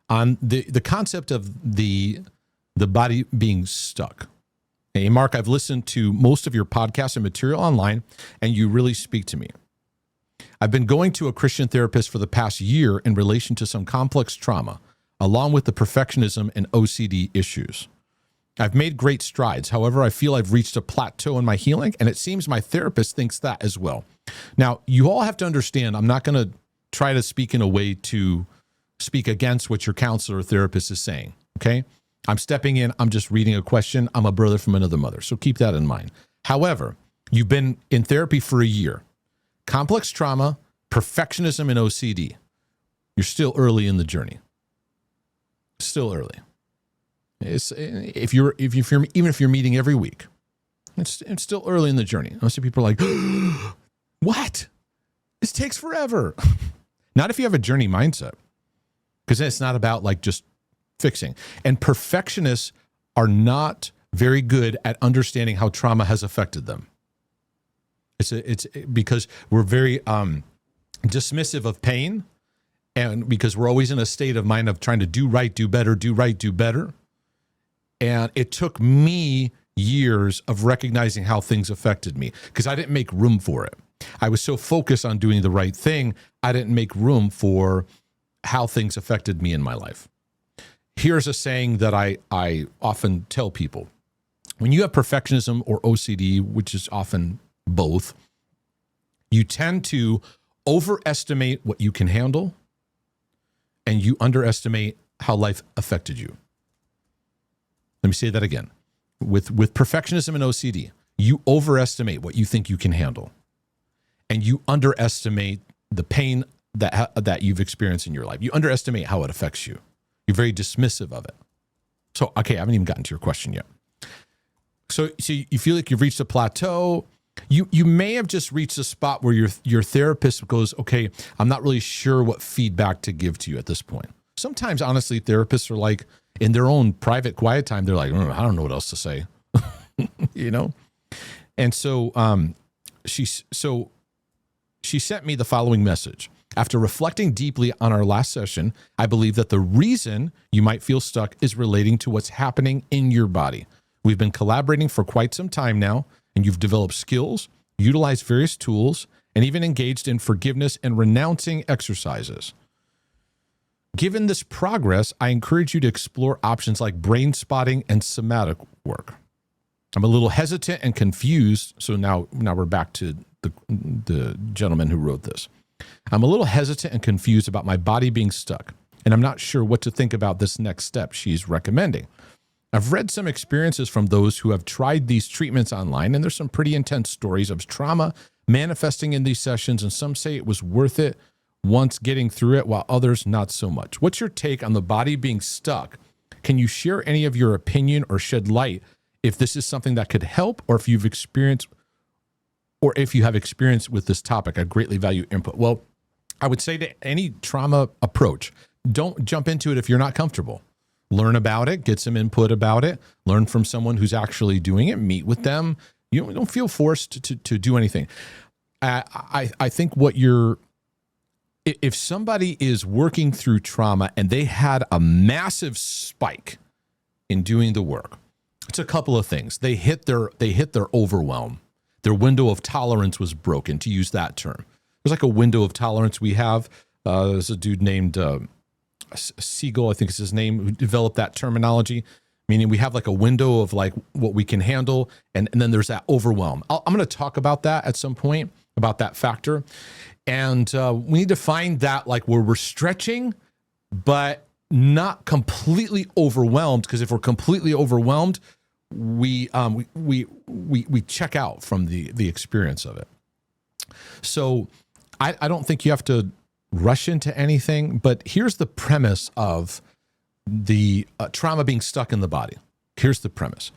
on the concept of the body being stuck. Hey, Mark, I've listened to most of your podcasts and material online, and you really speak to me. I've been going to a Christian therapist for the past year in relation to some complex trauma, along with the perfectionism and OCD issues. I've made great strides. However, I feel I've reached a plateau in my healing, and it seems my therapist thinks that as well. Now, you all have to understand, I'm not going to try to speak in a way to speak against what your counselor or therapist is saying, okay? I'm stepping in. I'm just reading a question. I'm a brother from another mother, so keep that in mind. However, you've been in therapy for a year. Complex trauma, perfectionism, and OCD. You're still early in the journey. Still early. Even if you're meeting every week, it's still early in the journey. Most people are like, what? This takes forever. Not if you have a journey mindset, because then it's not about like just fixing. And perfectionists are not very good at understanding how trauma has affected them. It's because we're very dismissive of pain, and because we're always in a state of mind of trying to do right, do better, do right, do better. And it took me years of recognizing how things affected me because I didn't make room for it. I was so focused on doing the right thing, I didn't make room for how things affected me in my life. Here's a saying that I often tell people. When you have perfectionism or OCD, which is often both, you tend to overestimate what you can handle and you underestimate how life affected you. Let me say that again. With perfectionism and OCD, you overestimate what you think you can handle, and you underestimate the pain that you've experienced in your life. You underestimate how it affects you. You're very dismissive of it. So, okay, I haven't even gotten to your question yet. So you feel like you've reached a plateau. You may have just reached a spot where your therapist goes, okay, I'm not really sure what feedback to give to you at this point. Sometimes, honestly, therapists are like, in their own private, quiet time, they're like, I don't know what else to say, you know? And so she sent me the following message. After reflecting deeply on our last session, I believe that the reason you might feel stuck is relating to what's happening in your body. We've been collaborating for quite some time now, and you've developed skills, utilized various tools, and even engaged in forgiveness and renouncing exercises. Given this progress, I encourage you to explore options like brain spotting and somatic work. I'm a little hesitant and confused. So now we're back to the gentleman who wrote this. I'm a little hesitant and confused about my body being stuck, and I'm not sure what to think about this next step she's recommending. I've read some experiences from those who have tried these treatments online, and there's some pretty intense stories of trauma manifesting in these sessions, and some say it was worth it once getting through it, while others not so much. What's your take on the body being stuck? Can you share any of your opinion or shed light if this is something that could help, or if you have experience with this topic? I greatly value input. Well, I would say to any trauma approach, don't jump into it if you're not comfortable. Learn about it, get some input about it, learn from someone who's actually doing it, meet with them. You don't feel forced to do anything. I think if somebody is working through trauma and they had a massive spike in doing the work, it's a couple of things. They hit their overwhelm. Their window of tolerance was broken, to use that term. There's like a window of tolerance we have. There's a dude named Siegel, I think is his name, who developed that terminology, meaning we have like a window of like what we can handle, and then there's that overwhelm. I'm going to talk about that at some point, about that factor. And we need to find that like where we're stretching, but not completely overwhelmed, because if we're completely overwhelmed, we check out from the experience of it. So I don't think you have to rush into anything, but here's the premise of the trauma being stuck in the body. Here's the premise.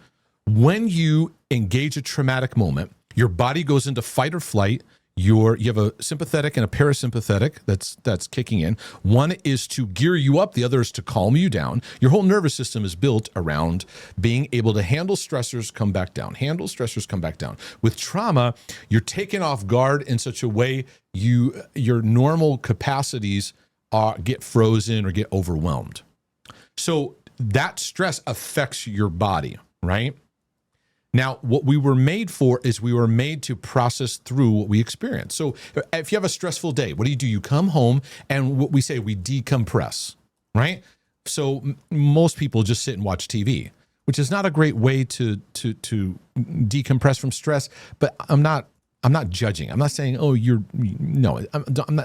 When you engage a traumatic moment, your body goes into fight or flight. You have a sympathetic and a parasympathetic that's kicking in. One is to gear you up. The other is to calm you down. Your whole nervous system is built around being able to handle stressors, come back down. Handle stressors, come back down. With trauma, you're taken off guard in such a way your normal capacities get frozen or get overwhelmed. So that stress affects your body, right? Now, what we were made for is we were made to process through what we experience. So if you have a stressful day, what do? You come home and what we say, we decompress, right? So most people just sit and watch TV, which is not a great way to decompress from stress, but I'm not judging. I'm not saying, oh, I'm not,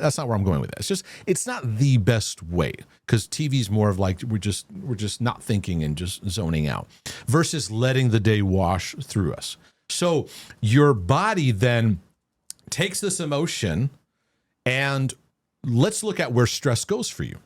that's not where I'm going with that. It's just, it's not the best way, because TV is more of like, we're just not thinking and just zoning out versus letting the day wash through us. So your body then takes this emotion, and let's look at where stress goes for you.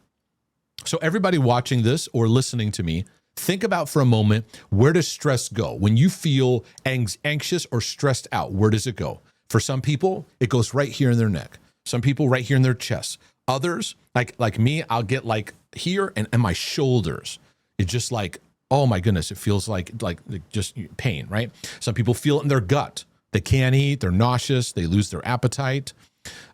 So everybody watching this or listening to me, think about for a moment, where does stress go? When you feel anxious or stressed out, where does it go? For some people, it goes right here in their neck. Some people right here in their chest. Others, like me, I'll get like here and my shoulders. It's just like, oh my goodness, it feels like just pain, right? Some people feel it in their gut. They can't eat, they're nauseous, they lose their appetite.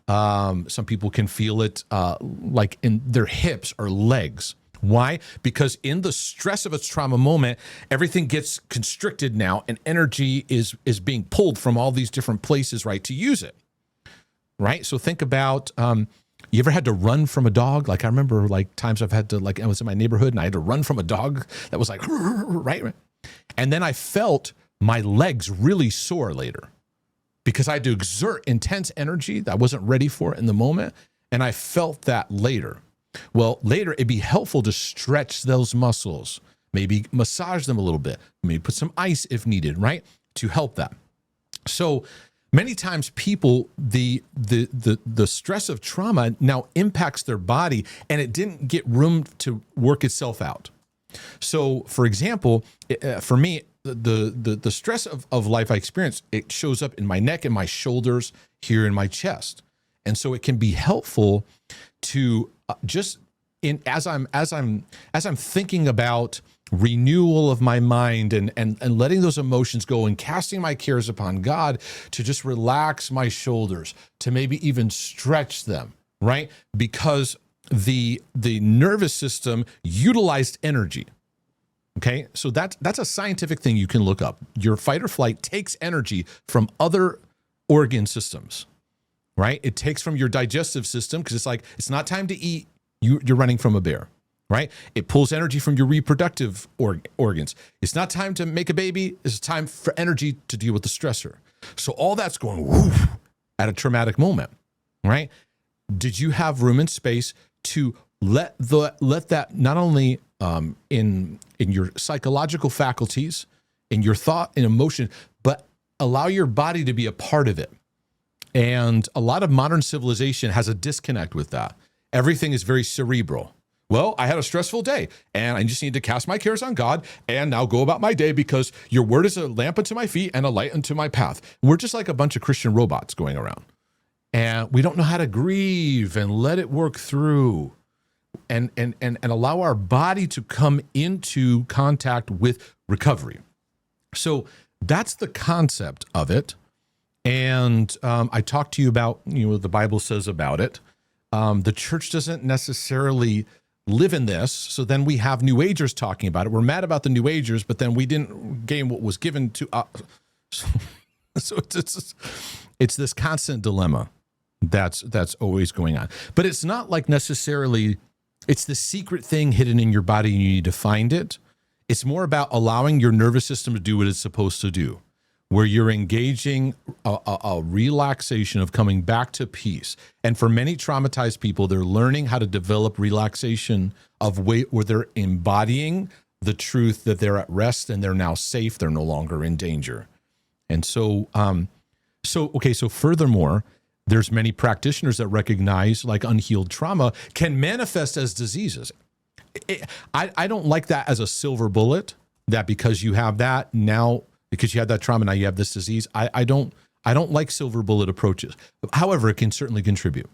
Some people can feel it like in their hips or legs. Why? Because in the stress of a trauma moment, everything gets constricted now, and energy is being pulled from all these different places, right, to use it, right? So think about, you ever had to run from a dog? Like I remember like times I've had to, like I was in my neighborhood and I had to run from a dog that was like, right? And then I felt my legs really sore later because I had to exert intense energy that I wasn't ready for in the moment. And I felt that later. Well, later it'd be helpful to stretch those muscles, maybe massage them a little bit, maybe put some ice if needed, right? To help that. So many times people, the stress of trauma now impacts their body and it didn't get room to work itself out. So for example, for me, the stress of life I experienced, it shows up in my neck and my shoulders, here in my chest. And so it can be helpful to as I'm thinking about renewal of my mind and letting those emotions go and casting my cares upon God, to just relax my shoulders, to maybe even stretch them, right? Because the nervous system utilized energy. Okay, so that's a scientific thing you can look up. Your fight or flight takes energy from other organ systems, right? It takes from your digestive system because it's like, it's not time to eat. You're running from a bear, right? It pulls energy from your reproductive organs. It's not time to make a baby. It's time for energy to deal with the stressor. So all that's going woof at a traumatic moment, right? Did you have room and space to let that not only in your psychological faculties, in your thought and emotion, but allow your body to be a part of it? And a lot of modern civilization has a disconnect with that. Everything is very cerebral. Well, I had a stressful day and I just need to cast my cares on God and now go about my day because your word is a lamp unto my feet and a light unto my path. We're just like a bunch of Christian robots going around. And we don't know how to grieve and let it work through and allow our body to come into contact with recovery. So that's the concept of it. And I talked to you about, what the Bible says about it. The church doesn't necessarily live in this. So then we have New Agers talking about it. We're mad about the New Agers, but then we didn't gain what was given to us. So it's this constant dilemma that's always going on. But it's not like necessarily, it's the secret thing hidden in your body and you need to find it. It's more about allowing your nervous system to do what it's supposed to do, where you're engaging a relaxation of coming back to peace. And for many traumatized people, they're learning how to develop relaxation of where they're embodying the truth that they're at rest and they're now safe. They're no longer in danger. And so furthermore, there's many practitioners that recognize like unhealed trauma can manifest as diseases. I don't like that as a silver bullet, that because you have that now, because you had that trauma, now you have this disease. I don't like silver bullet approaches. However, it can certainly contribute.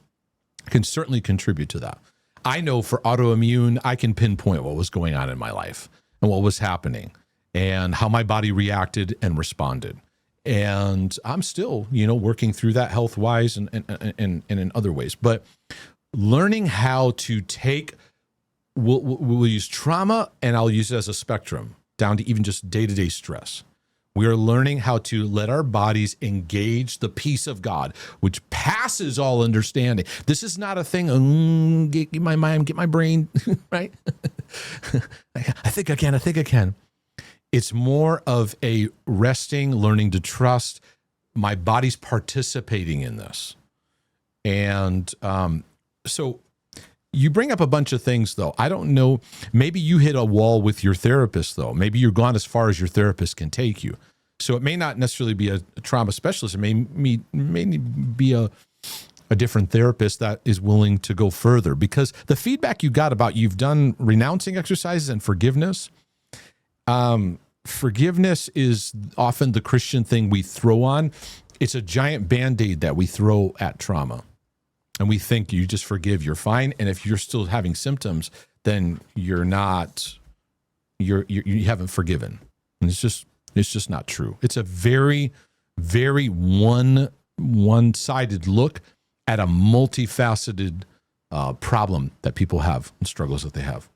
To that. I know for autoimmune, I can pinpoint what was going on in my life and what was happening and how my body reacted and responded. And I'm still, working through that health-wise and in other ways. But learning how to take we'll use trauma, and I'll use it as a spectrum down to even just day-to-day stress. We are learning how to let our bodies engage the peace of God, which passes all understanding. This is not a thing, get my mind, get my brain, right? I think I can. It's more of a resting, learning to trust. My body's participating in this. And so you bring up a bunch of things, though. I don't know. Maybe you hit a wall with your therapist, though. Maybe you're gone as far as your therapist can take you. So it may not necessarily be a trauma specialist. It may be a different therapist that is willing to go further. Because the feedback you got about you've done renouncing exercises and forgiveness, forgiveness is often the Christian thing we throw on. It's a giant Band-Aid that we throw at trauma. And we think you just forgive, you're fine. And if you're still having symptoms, then you haven't forgiven. And it's just not true. It's a very, very one-sided look at a multifaceted problem that people have and struggles that they have.